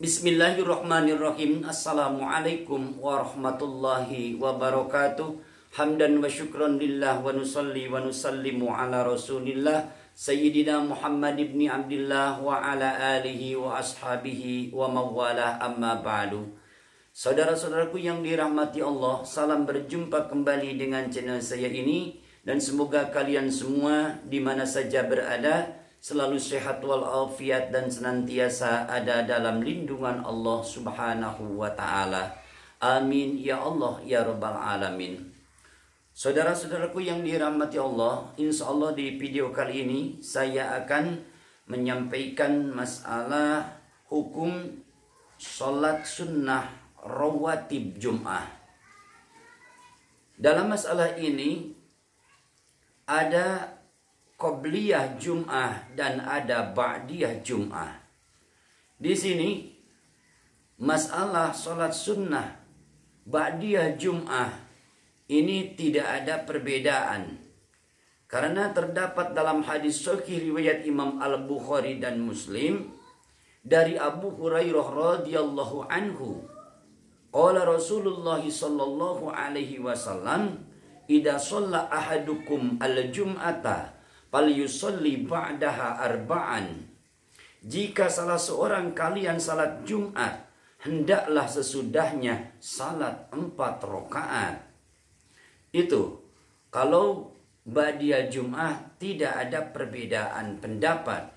Bismillahirrahmanirrahim. Assalamualaikum warahmatullahi wabarakatuh. Hamdan wa syukran lillah wa nusalli wa nusallimu ala rasulillah Sayyidina Muhammad ibn Abdillah wa ala alihi wa ashabihi wa mawalah, amma ba'du. Saudara-saudaraku yang dirahmati Allah, salam berjumpa kembali dengan channel saya ini. Dan semoga kalian semua di mana saja berada selalu sehat walafiat dan senantiasa ada dalam lindungan Allah Subhanahu wa Ta'ala. Amin ya Allah ya Rabbal Alamin. Saudara-saudaraku yang dirahmati Allah, insya Allah di video kali ini saya akan menyampaikan masalah hukum sholat sunnah rawatib Jum'ah. Dalam masalah ini ada Qobliyah Jum'ah dan ada Ba'diyah Jum'ah. Di sini masalah sholat sunnah Ba'diyah Jum'ah ini tidak ada perbedaan. Karena terdapat dalam hadis sahih riwayat Imam Al-Bukhari dan Muslim dari Abu Hurairah radhiyallahu anhu. Qala Rasulullah sallallahu alaihi wasallam, "Idza shalla ahadukum al-jum'ata falyusalli ba'daha arba'an." Jika salah seorang kalian salat Jumat, hendaklah sesudahnya salat 4 rakaat. Itu kalau Ba'diyah Jum'ah tidak ada perbedaan pendapat.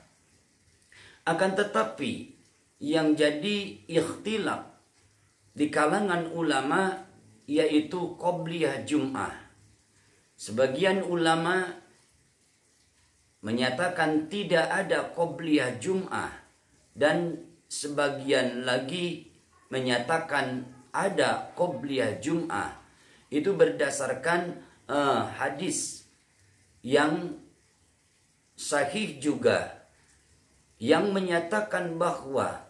Akan tetapi yang jadi ikhtilaf di kalangan ulama yaitu Qobliyah Jum'ah. Sebagian ulama menyatakan tidak ada Qobliyah Jum'ah dan sebagian lagi menyatakan ada Qobliyah Jum'ah. Itu berdasarkan hadis yang sahih juga yang menyatakan bahwa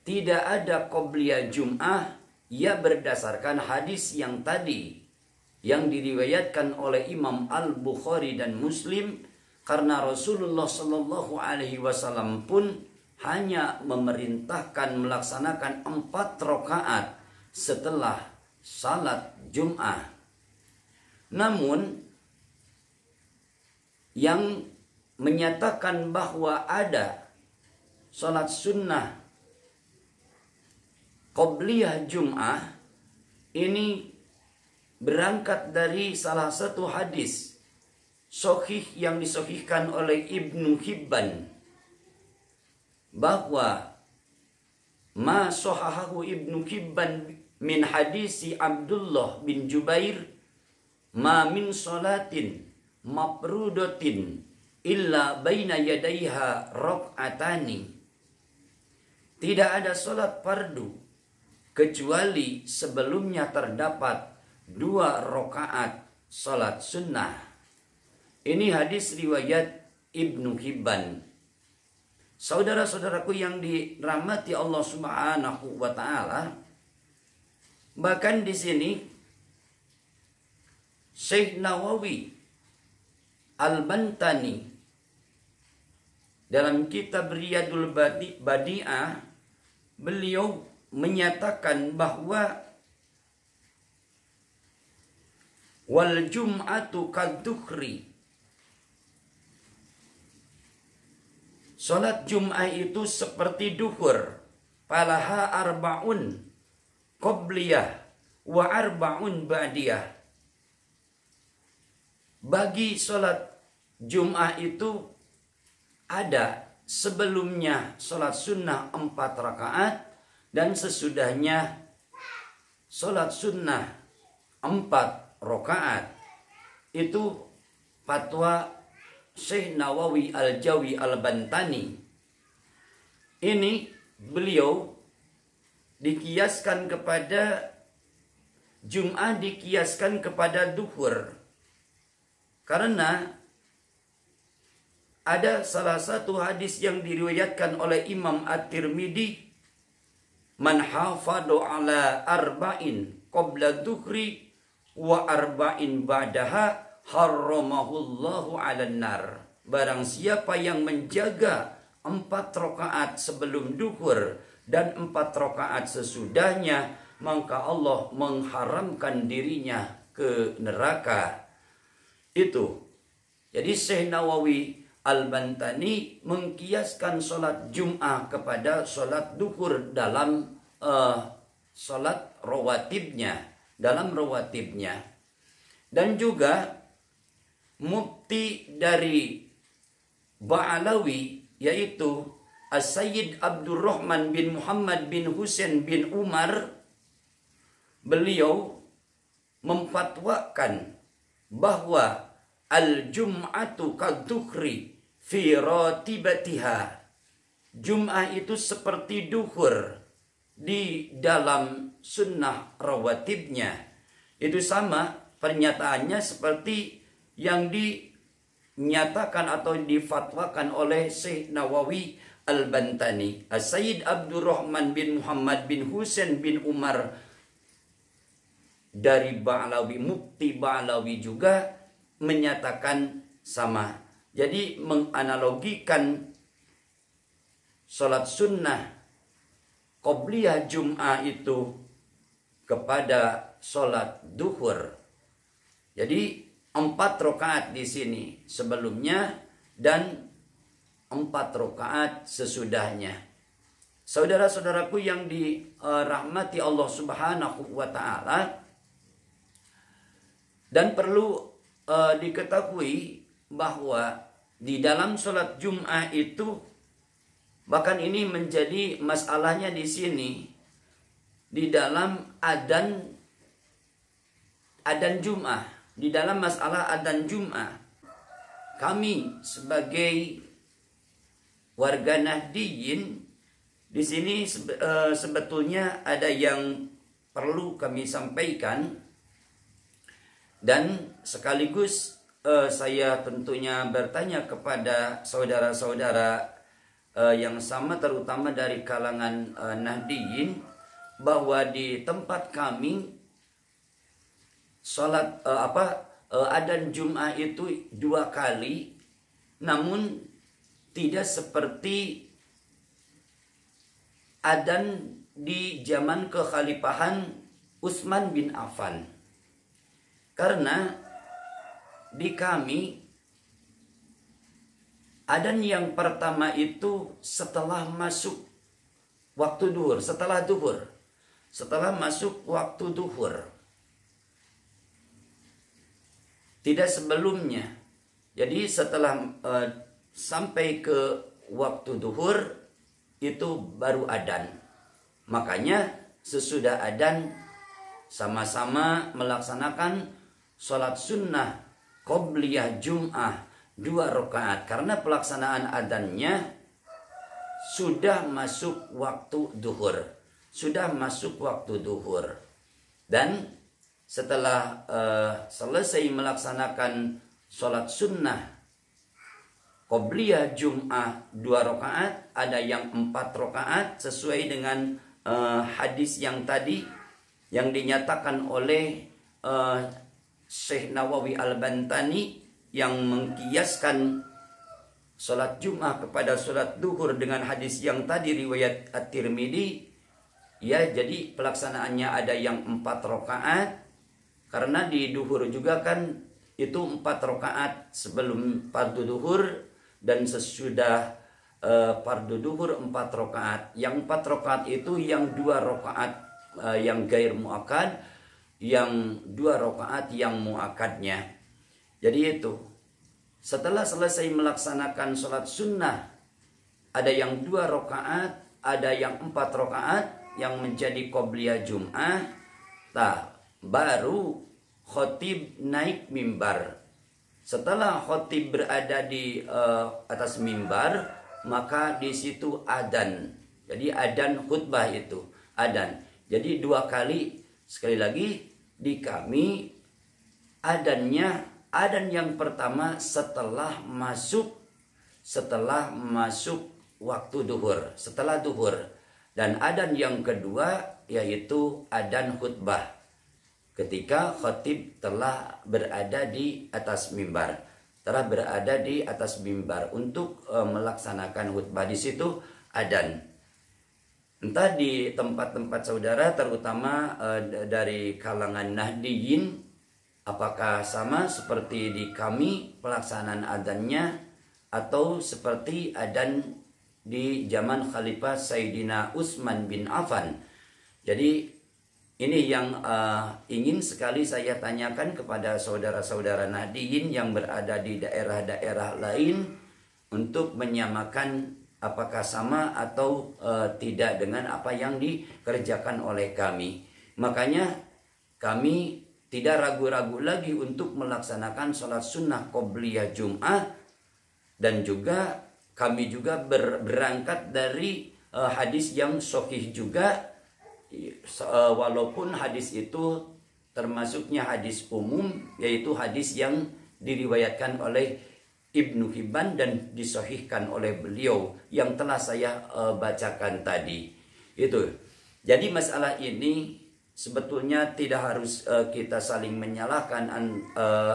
tidak ada Qobliyah Jum'ah, ia berdasarkan hadis yang tadi yang diriwayatkan oleh Imam Al-Bukhari dan Muslim. Karena Rasulullah Shallallahu Alaihi Wasallam pun hanya memerintahkan melaksanakan 4 rakaat setelah salat Jum'ah. Namun yang menyatakan bahwa ada salat sunnah Qobliyah Jum'ah ini berangkat dari salah satu hadis sahih yang disahihkan oleh Ibnu Hibban, bahwa ma sahahahu Ibnu Hibban min hadisi Abdullah bin Jubair, ma min salatin mafrudatin illa baina yadaiha rak'atani. Tidak ada salat fardu kecuali sebelumnya terdapat 2 rakaat salat sunnah. Ini hadis riwayat Ibnu Hibban. Saudara-saudaraku yang dirahmati Allah Subhanahu wa Ta'ala, bahkan di sini Syekh Nawawi Al-Bantani dalam kitab Riyadul Badi'ah, beliau menyatakan bahwa wal jum'atu kadzuhri, salat Jum'ah itu seperti duhur, falaha arba'un qobliyah wa arba'un ba'diyah. Bagi salat Jum'ah itu ada sebelumnya salat sunnah 4 rakaat dan sesudahnya salat sunnah 4 rakaat. Itu fatwa Syekh Nawawi Al-Jawi Al-Bantani. Ini beliau dikiaskan kepada Jum'ah, dikiaskan kepada duhur. Karena ada salah satu hadis yang diriwayatkan oleh Imam At-Tirmidzi, man hafadhu ala arba'in qabla duhri wa arba'in ba'daha harramahullahu 'alan nar. Barang siapa yang menjaga 4 rakaat sebelum duhur dan 4 rakaat sesudahnya, maka Allah mengharamkan dirinya ke neraka. Itu. Jadi Syekh Nawawi Al-Bantani mengkiaskan sholat Jum'ah kepada sholat duhur dalam sholat rawatibnya, dalam rawatibnya. Dan juga mufti dari Ba'alawi, yaitu As-Sayyid Abdurrahman bin Muhammad bin Husain bin Umar, beliau memfatwakan bahwa al-jum'atu kadzuhri fi ratibatiha. Jum'ah itu seperti duhur di dalam sunnah rawatibnya. Itu sama pernyataannya seperti yang dinyatakan atau difatwakan oleh Syekh Nawawi Al-Bantani. As-Sayyid Abdurrahman bin Muhammad bin Husain bin Umar dari Ba'alawi, mufti Ba'alawi juga menyatakan sama. Jadi menganalogikan sholat sunnah qobliyah Jum'ah itu kepada sholat duhur. Jadi 4 rakaat di sini sebelumnya dan 4 rakaat sesudahnya. Saudara-saudaraku yang dirahmati Allah Subhanahu wa taala, dan perlu diketahui bahwa di dalam sholat Jum'ah itu, bahkan ini menjadi masalahnya di sini, di dalam adzan Jum'ah, di dalam masalah adzan Jum'ah, kami sebagai warga Nahdiyin di sini sebetulnya ada yang perlu kami sampaikan. Dan sekaligus saya tentunya bertanya kepada saudara-saudara yang sama, terutama dari kalangan Nahdiyin, bahwa di tempat kami sholat adzan Jum'ah itu 2 kali, namun tidak seperti adzan di zaman kekhalifahan Utsman bin Affan. Karena di kami adzan yang pertama itu setelah masuk waktu duhur, setelah masuk waktu duhur, tidak sebelumnya. Jadi setelah sampai ke waktu duhur itu baru adzan. Makanya sesudah adzan sama-sama melaksanakan sholat sunnah qobliyah Jum'ah 2 rakaat, karena pelaksanaan adzannya sudah masuk waktu duhur, dan setelah selesai melaksanakan sholat sunnah qobliyah Jum'ah 2 rakaat, ada yang 4 rakaat sesuai dengan hadis yang tadi yang dinyatakan oleh Syekh Nawawi Al-Bantani, yang mengkiaskan sholat Jum'ah kepada sholat duhur dengan hadis yang tadi riwayat At-Tirmidzi. Ya, jadi pelaksanaannya ada yang 4 rakaat, karena di duhur juga kan itu 4 rakaat sebelum fardu duhur dan sesudah fardu duhur 4 rakaat. Yang 4 rakaat itu yang 2 rakaat yang gair muakkad, yang 2 rakaat yang muakkadnya. Jadi itu setelah selesai melaksanakan sholat sunnah, ada yang 2 rakaat, ada yang 4 rakaat yang menjadi qobliyah Jum'ah. Baru khotib naik mimbar. Setelah khotib berada di atas mimbar, maka di situ adzan. Jadi adzan khutbah itu adzan. Jadi 2 kali. Sekali lagi, di kami adzan yang pertama setelah masuk waktu duhur, setelah duhur, dan adzan yang kedua yaitu adzan khutbah ketika khatib telah berada di atas mimbar. telah berada di atas mimbar untuk melaksanakan khutbah. Di situ adzan. Entah di tempat-tempat saudara, terutama dari kalangan Nahdiyin, apakah sama seperti di kami pelaksanaan adzannya, atau seperti adzan di zaman Khalifah Sayyidina Utsman bin Affan. Jadi ini yang ingin sekali saya tanyakan kepada saudara-saudara Nahdiyin yang berada di daerah-daerah lain, untuk menyamakan apakah sama atau tidak dengan apa yang dikerjakan oleh kami. Makanya kami tidak ragu-ragu lagi untuk melaksanakan sholat sunnah qobliyah Jum'ah, dan juga kami juga berangkat dari hadis yang sahih juga, walaupun hadis itu termasuknya hadis umum, yaitu hadis yang diriwayatkan oleh Ibnu Hibban dan disahihkan oleh beliau yang telah saya bacakan tadi. Itu. Jadi masalah ini sebetulnya tidak harus kita saling menyalahkan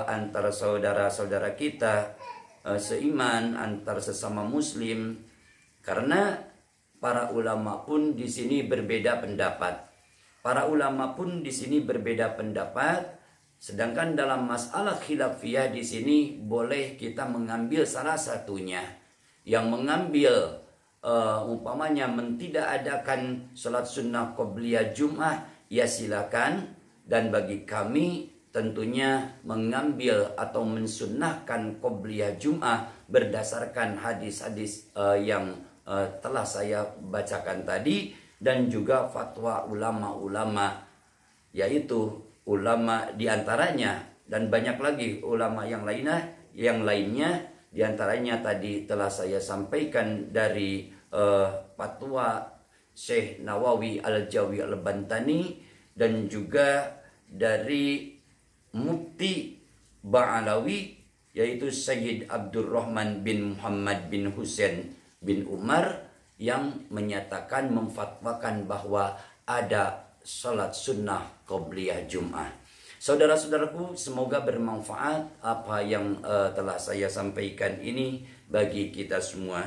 antara saudara-saudara kita seiman, antar sesama muslim, karena para ulama pun di sini berbeda pendapat. Para ulama pun di sini berbeda pendapat, sedangkan dalam masalah khilafiyah di sini boleh kita mengambil salah satunya. Yang mengambil umpamanya tidak adakan sholat sunnah qobliyah Jum'ah, ya silakan. Dan bagi kami tentunya mengambil atau mensunnahkan qobliyah Jum'ah berdasarkan hadis-hadis yang telah saya bacakan tadi, dan juga fatwa ulama-ulama, yaitu ulama diantaranya dan banyak lagi ulama yang lainnya diantaranya tadi telah saya sampaikan dari fatwa Syekh Nawawi Al-Jawi Al-Bantani, dan juga dari Mufti Ba'alawi, yaitu Sayyid Abdurrahman bin Muhammad bin Husain bin Umar, yang menyatakan, memfatwakan bahwa ada salat sunnah qobliyah Jum'ah. Saudara-saudaraku, semoga bermanfaat apa yang telah saya sampaikan ini bagi kita semua.